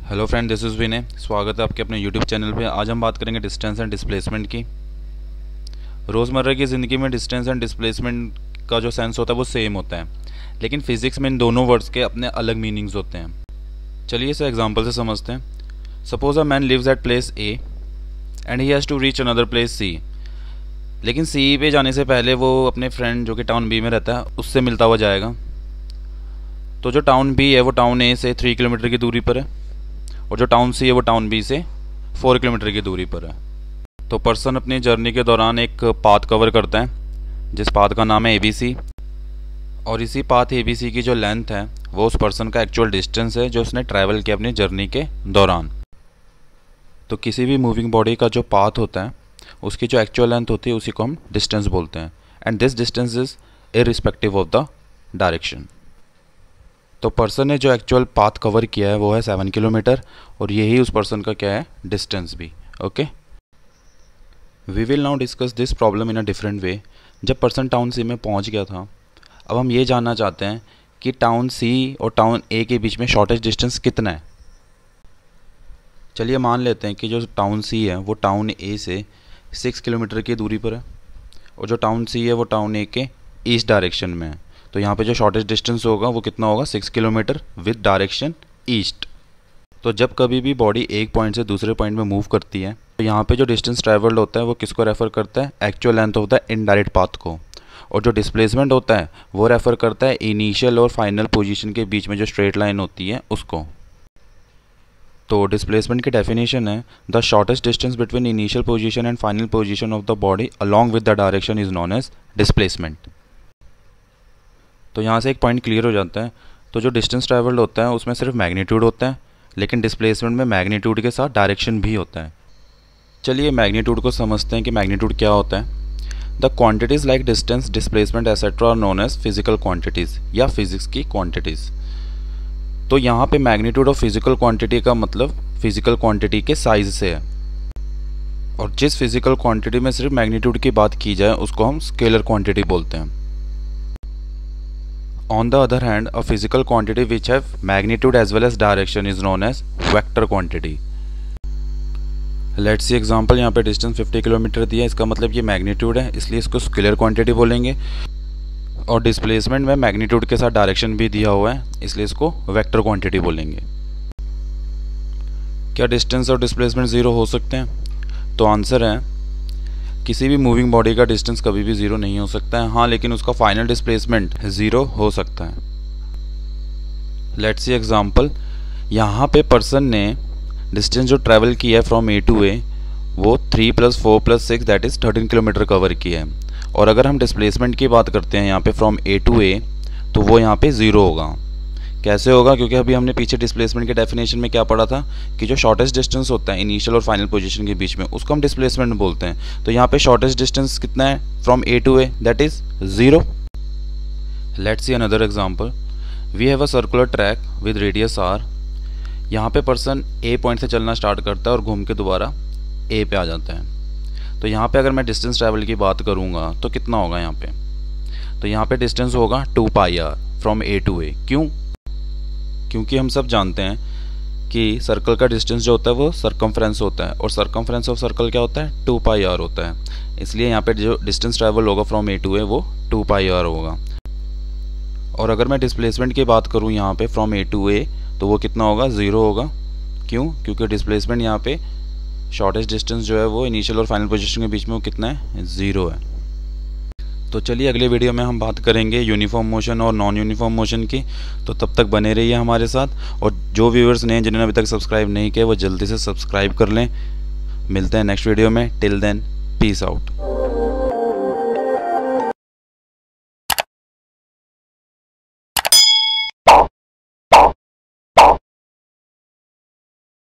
Hello friend, this is विनय। स्वागत है आपके अपने यूट्यूब चैनल पे। आज हम बात करेंगे डिस्टेंस एंड डिस्प्लेसमेंट की। रोज़मर्रा की ज़िंदगी में डिस्टेंस एंड डिस्प्लेसमेंट का जो सेंस होता है वो सेम होता है, लेकिन फिजिक्स में इन दोनों वर्ड्स के अपने अलग मीनिंग्स होते हैं। चलिए इसे एग्जांपल से समझते हैं। Suppose a man lives at place A and he has to reach another place C. लेकिन सी पे जाने से पहले वो अपने फ्रेंड जो कि टाउन बी में रहता है उससे मिलता हुआ जाएगा। तो जो टाउन बी है वो टाउन ए से 3 किलोमीटर की दूरी पर है, और जो टाउन सी है वो टाउन बी से 4 किलोमीटर की दूरी पर है। तो पर्सन अपनी जर्नी के दौरान एक पाथ कवर करता है जिस पाथ का नाम है ABC, और इसी पाथ ABC की जो लेंथ है वो उस पर्सन का एक्चुअल डिस्टेंस है जो उसने ट्रैवल किया अपनी जर्नी के दौरान। तो किसी भी मूविंग बॉडी का जो पाथ होता है उसकी जो एक्चुअल लेंथ होती है उसी को हम डिस्टेंस बोलते हैं, and this distance is irrespective of the direction. तो पर्सन ने जो एक्चुअल पाथ कवर किया है वो है 7 किलोमीटर, और यही उस पर्सन का क्या है, डिस्टेंस भी। Okay, we will now discuss this problem in a different way. जब पर्सन टाउन सी में पहुंच गया था, अब हम ये जानना चाहते हैं कि टाउन सी और टाउन ए के बीच में शॉर्टेस्ट डिस्टेंस कितना है। चलिए मान लेते हैं कि जो टाउन सी है वो टाउन ए से 6 किलोमीटर की दूरी पर है, और जो टाउन सी है वो टाउन ए के ईस्ट डायरेक्शन में है। तो यहाँ पे जो शॉर्टेस्ट डिस्टेंस होगा वो कितना होगा, 6 किलोमीटर विद डायरेक्शन ईस्ट। तो जब कभी भी बॉडी एक पॉइंट से दूसरे पॉइंट में मूव करती है तो यहाँ पे जो डिस्टेंस ट्रैवल्ड होता है वो किसको रेफर करता है, actual length of the indirect path को। और जो डिस्प्लेसमेंट होता है वो रेफर करता है इनिशियल और फाइनल पोजीशन के बीच में जो स्ट्रेट लाइन होती है उसको। तो डिस्प्लेसमेंट की डेफिनेशन है, the shortest distance between initial position and final position of the body along with the direction is known as displacement. तो यहाँ से एक पॉइंट क्लियर हो जाता है। तो जो डिस्टेंस ट्रैवल्ड होता है उसमें सिर्फ मैग्नीट्यूड होता है, लेकिन डिस्प्लेसमेंट में मैग्नीट्यूड के साथ डायरेक्शन भी होता है। चलिए मैग्नीट्यूड को समझते हैं कि मैग्नीट्यूड क्या होता है। The quantities like distance, displacement etcetera are known as physical quantities या फिजिक्स की क्वांटिटीज़। तो यहाँ पे मैग्नीट्यूड ऑफ फिजिकल क्वांटिटी का मतलब फिजिकल क्वांटिटी के साइज से है, और जिस फिजिकल क्वांटिटी में सिर्फ मैग्नीट्यूड की बात की जाए उसको हम स्केलर क्वांटिटी बोलते हैं। On the other hand, a physical quantity which have magnitude as well as direction is known as vector quantity. Let's see example। यहाँ पे डिस्टेंस 50 किलोमीटर दिया है, इसका मतलब ये मैग्नीट्यूड है इसलिए इसको स्केलर क्वांटिटी बोलेंगे, और डिस्प्लेसमेंट में मैग्नीट्यूड के साथ डायरेक्शन भी दिया हुआ है इसलिए इसको वेक्टर क्वांटिटी बोलेंगे। क्या डिस्टेंस और डिस्प्लेसमेंट ज़ीरो हो सकते हैं? तो आंसर है किसी भी मूविंग बॉडी का डिस्टेंस कभी भी ज़ीरो नहीं हो सकता है। हाँ, लेकिन उसका फाइनल डिस्प्लेसमेंट ज़ीरो हो सकता है। Let's see example. यहाँ पे पर्सन ने डिस्टेंस जो ट्रैवल किया है फ्रॉम ए टू ए वो 3 + 4 + 6 दैट इज़ 13 किलोमीटर कवर किया है, और अगर हम डिस्प्लेसमेंट की बात करते हैं यहाँ पे फ्रॉम ए टू ए तो वो यहाँ पे ज़ीरो होगा। कैसे होगा? क्योंकि अभी हमने पीछे डिस्प्लेसमेंट के डेफिनेशन में क्या पढ़ा था कि जो शॉर्टेस्ट डिस्टेंस होता है इनिशियल और फाइनल पोजीशन के बीच में उसको हम डिस्प्लेसमेंट बोलते हैं। तो यहाँ पे शॉर्टेस्ट डिस्टेंस कितना है from A to A, that is 0। Let's see another example. We have a circular track with radius r। यहाँ पे पर्सन ए पॉइंट से चलना स्टार्ट करता है और घूम के दोबारा ए पे आ जाता है। तो यहाँ पे अगर मैं डिस्टेंस ट्रैवल की बात करूँगा तो कितना होगा यहाँ पे? तो यहाँ पे डिस्टेंस होगा 2πr फ्रॉम ए टू ए। क्यों? क्योंकि हम सब जानते हैं कि सर्कल का डिस्टेंस जो होता है वो सरकमफ्रेंस होता है, और सरकमफ्रेंस ऑफ सर्कल क्या होता है, 2πr होता है। इसलिए यहाँ पे जो डिस्टेंस ट्रैवल होगा फ्रॉम ए टू ए वो 2πr होगा। और अगर मैं डिस्प्लेसमेंट की बात करूँ यहाँ पे फ्रॉम ए टू ए तो वो कितना होगा, 0 होगा। क्यों? क्योंकि डिस्प्लेसमेंट यहाँ पे शॉर्टेस्ट डिस्टेंस जो है वो इनिशियल और फाइनल पोजीशन के बीच में वो कितना है, 0 है। तो चलिए अगले वीडियो में हम बात करेंगे यूनिफॉर्म मोशन और नॉन यूनिफॉर्म मोशन की। तो तब तक बने रहिए हमारे साथ, और जो व्यूअर्स ने जिन्होंने अभी तक सब्सक्राइब नहीं किया वो जल्दी से सब्सक्राइब कर लें। मिलते हैं नेक्स्ट वीडियो में। Till then, peace out.